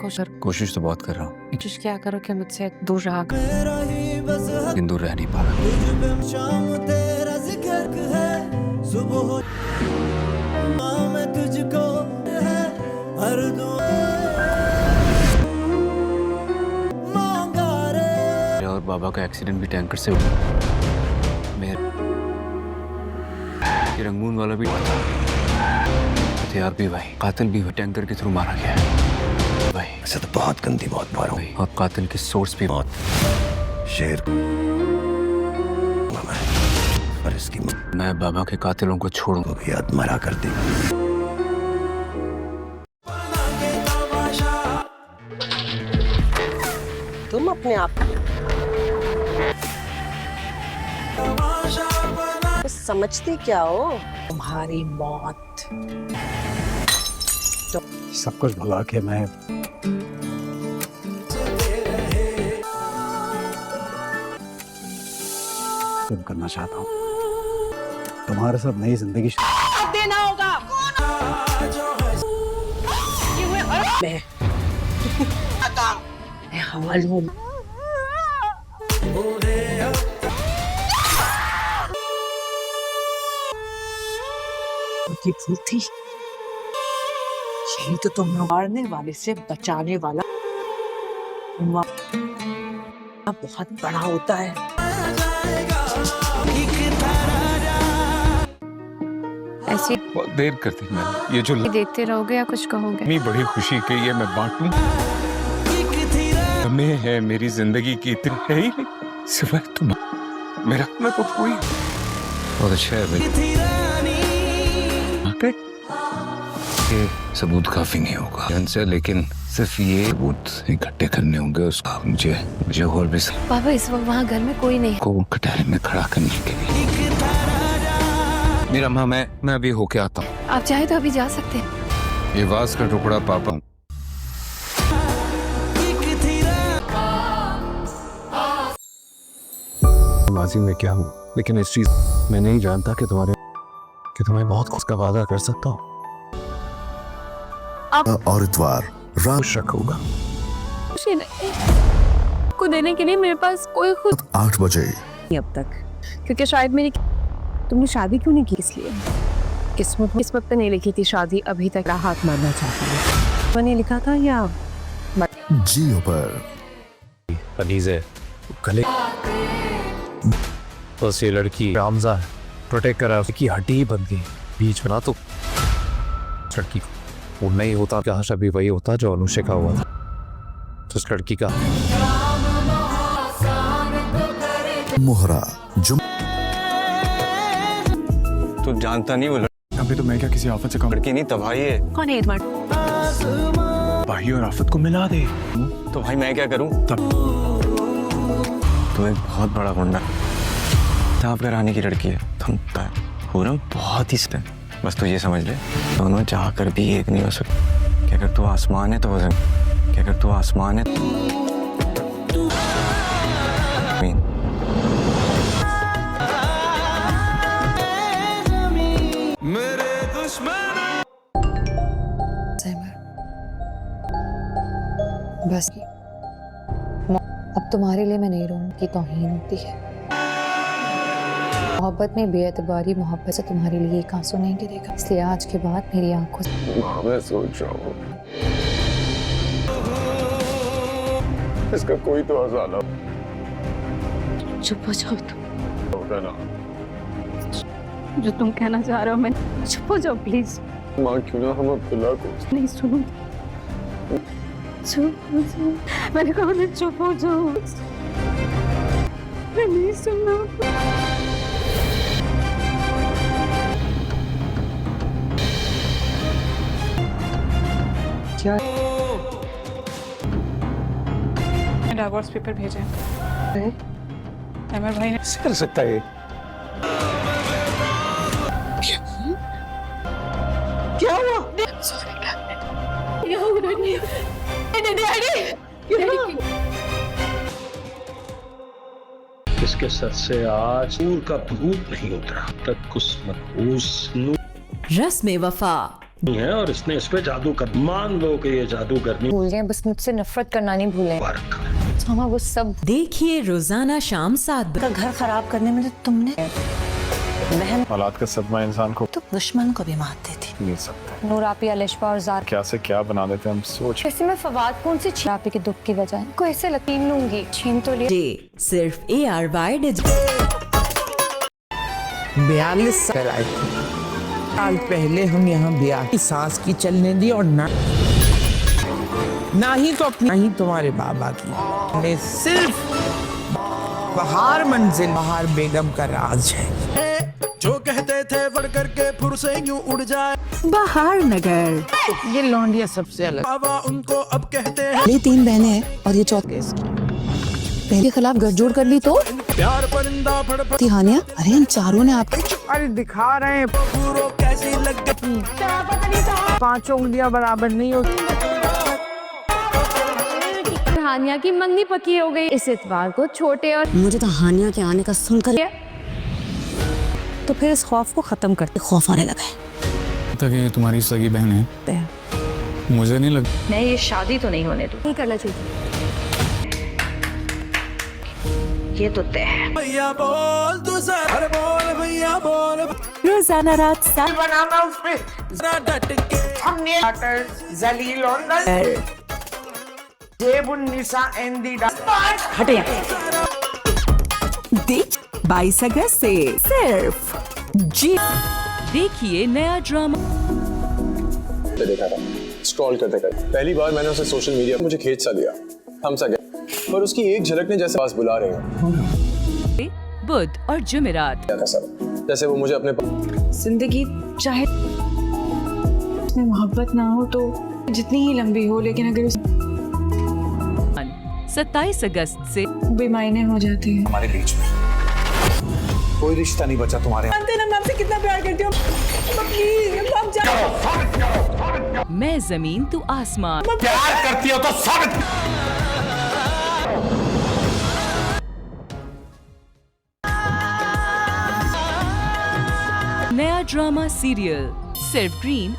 खुश कोशिश तो बहुत कर रहा हूँ, कोशिश क्या करो कि मुझसे दूर रहा करो। लेकिन दूर रह नहीं पा रहा। मेरे और बाबा का एक्सीडेंट भी टैंकर से हुआ। मेरे रंगून वाला भी हथियार भी भाई, कातिल भी टैंकर के थ्रू मारा गया है भाई। ऐसे तो बहुत गंदी मौत मारो और कातिल की सोर्स भी मौत। शेर पर इसकी मैं बाबा के कातिलों को छोड़ूंगा भी याद मरा कर दी। तुम अपने आप को समझते क्या हो? तुम्हारी मौत सब कुछ भुला के मैं तुम करना चाहता हूँ। तुम्हारे साथ नई जिंदगी देना होगा। मैं हवाल हूँ। भूल थी, यही तो तुम मारने वाले से बचाने वाला बहुत बड़ा होता है। ऐसी बहुत देर कर दी मैंने। ये जो देखते रहोगे या कुछ कहोगे? इतनी बड़ी खुशी के ये मैं बांटूं, हमें है मेरी जिंदगी की इतनी है ही नहीं सिवाय तुम। मेरा अपना तो कोई बहुत अच्छा है भाई। ये सबूत काफी नहीं होगा से, लेकिन सिर्फ ये सबूत इकट्ठे करने होंगे उसका। मुझे और भी पापा इस वक्त वहाँ घर में कोई नहीं को कटारे में खड़ा करने के लिए। मेरा माँ, मैं अभी होके आता हूँ। आप चाहे तो अभी जा सकते हैं। ये वास का टुकड़ा पापा। माजी में क्या हूँ, लेकिन इस चीज मैं नहीं जानता कि तुम्हें बहुत कुछ का वादा कर सकता हूँ। और इतवार रात शक होगा को देने के लिए मेरे पास कोई खुद 8 बजे अब तक, क्योंकि शायद मेरी तुमने शादी क्यों नहीं की? इसलिए किस्मत पे नहीं लिखी थी शादी, अभी तक हाथ मारना चाहती है। मैंने लिखा था या जियो पर अनीज़े गले बस ये लड़की रामजा प्रोटेक्ट करा, उसकी हड्डी बन गई बीच में ना। तो लड़की वो नहीं होता, काश अभी वही होता जो अनुष्का का हुआ था। तो उस लड़की का मोहरा जो तू जानता नहीं वो अभी तो मैं क्या किसी आफत से कम लड़की नहीं तबाही है। कौन है इरमाड? भाई और आफत को मिला दे। तो भाई मैं क्या करूं? तब तो एक बहुत बड़ा गुंडा ताप कराने की लड़की है। तुम पूरम बहुत ही सही। बस तू ये समझ ले, दोनों चाह कर भी एक नहीं हो सकते। क्या अगर तू आसमान है तो वो जमीन, क्या अगर तू आसमान है तो जमीन। मेरे दुश्मन बस अब तुम्हारे लिए मैं नहीं रहूंगी, तौहीन होती है। मोहब्बत में बेएतबारी मोहब्बत से तुम्हारे लिए एक आंसू नहीं गिरेगा, इसलिए आज के बाद मेरी आंखों से मैं सोच रहा हूँ इसका कोई तो हसाना चुप हो जाओ तुम। होगा ना। जो तुम कहना चाह रहे हो मैं चुप हो जाओ प्लीज। माँ क्यों ना हम अब्दुल्ला को नहीं सुनो, चुप हो जाओ। मैंने कहा ना चुप हो जाओ। मैं नहीं सुनना। क्या डाइवोर्स पेपर भेजे अमर भाई ने। कर सकता है क्या हुआ? इसके सर से आज नूर का भूत नहीं उतरा तक उस मनहूस रस्म वफा है और इसने इस पे जादू कर, मान लो कि ये जादू करनी भूल गए, बस मुझसे नफरत करना नहीं भूलें। फर्क। मामा वो सब देखिए रोजाना शाम 7 का घर खराब करने में तो तुमने बहन औलाद का सदमा इंसान को तो दुश्मन को भी मार देती। मिल सकता है। नूर आपी, अलिशा और जार क्या से क्या बना देते हैं हम सोच। ऐसे में फवाद कौन सी आपी के दुख की वजह है? को ऐसे लकीम लूंगी, छीन तो लिया। जे सिर्फ ARY डिजिटल। 42 साल पहले हम यहाँ ब्याह की सांस की चलने दी और ना ही तो अपनी, ना ही तुम्हारे बाबा की। हमने सिर्फ बहार मंजिल, बहार बेगम का राज है। जो कहते थे बढ़ करके फुर से यूं उड़ जाए बहार नगर। ये लौंडिया सबसे अलग। हवा उनको अब कहते हैं। ये 3 बहनें हैं और ये चौथे पहले के खिलाफ गठजोड़ कर ली तो प्यार परिंदा फड़फड़ तिहानिया। अरे इन चारों ने आपके अरे दिखा रहे हैं पूरो कैसी लग गई। 5 उंगलियां बराबर नहीं होती। हानिया की मंगनी पक्की हो गई इस इतवार को। छोटे और मुझे तो हानिया के आने का सुनकर तो फिर इस खौफ को खत्म करते खौफ आने लगा है। तक ये तुम्हारी सगी बहन है, मुझे नहीं लगता। नहीं, ये शादी तो नहीं होने दो, नहीं करना चाहिए। ये तो तय है। भैया बोल तू सर, अरे बोल भैया बोल। रोजाना रात 7 बनाना उस पे जरा डट के हमने जलील और जेबुन्निसा एंदी हटे। देख 22 अगस्त से सिर्फ जी। देखिए नया ड्रामा। देखा था स्क्रॉल करते करते पहली बार मैंने उसे सोशल मीडिया मुझे खींच सा दिया, हम सा गया, पर उसकी एक झलक ने जैसे पास बुला रहे हैं। बुध और जुमेरात क्या था सब, जैसे वो मुझे अपने जिंदगी चाहे इसमें मोहब्बत ना हो तो जितनी ही लंबी हो, लेकिन अगर उस 27 अगस्त से बेमायने हो जाते हैं। हमारे बीच में कोई रिश्ता नहीं बचा तुम्हारे। मैं आपसे कितना प्यार करती हूँ, प्लीज आप जाओ। मैं जमीन तू आसमान। प्यार करती हो तो साबित। नया ड्रामा सीरियल सिर्फ ग्रीन।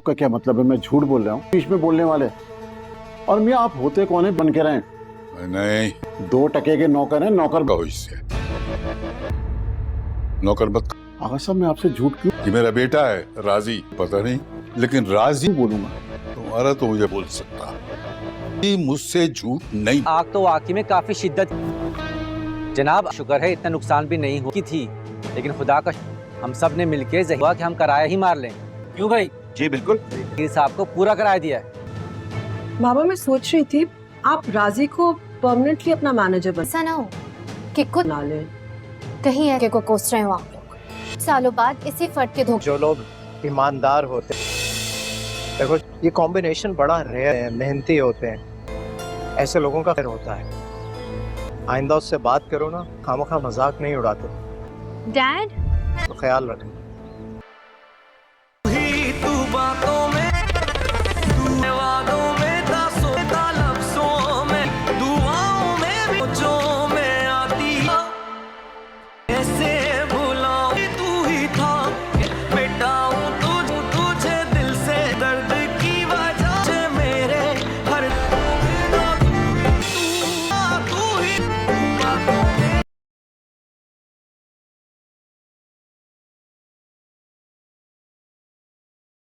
का क्या मतलब है? मैं झूठ बोल रहा हूँ? बीच में बोलने वाले और मैं आप होते कौन है बन के रहे? नहीं, 2 टके के नौकर हैं। नौकर कहो इससे, नौकर मत। आगा साहब मैं आपसे झूठ क्यों? ये मेरा बेटा है राजी, पता नहीं, लेकिन राजी बोलूंगा तुम्हारा तो मुझे बोल सकता, ये मुझसे झूठ नहीं। आग तो आग में काफी शिद्दत। जनाब शुक्र है इतना नुकसान भी नहीं हुई थी, लेकिन खुदा का हम सब ने मिलके हुआ कि हम किराया ही मार लें। क्यों भाई? जी बिल्कुल। साहब को पूरा किराया दिया है। बाबा मैं सोच रही थी आप राजी को परमानेंटली अपना मैनेजर ऐसा ना हो कि खुद बना ले। कहीं है को कोस रहे हो आप लोग। सालों बाद इसी फर्द के धोखे। जो लोग ईमानदार होते, देखो ये कॉम्बिनेशन बड़ा रेयर है, मेहनती होते हैं, ऐसे लोगों का खैर होता है। आइंदा उससे बात करो ना, खामखा मजाक नहीं उड़ाते। डैड तो ख्याल रखें।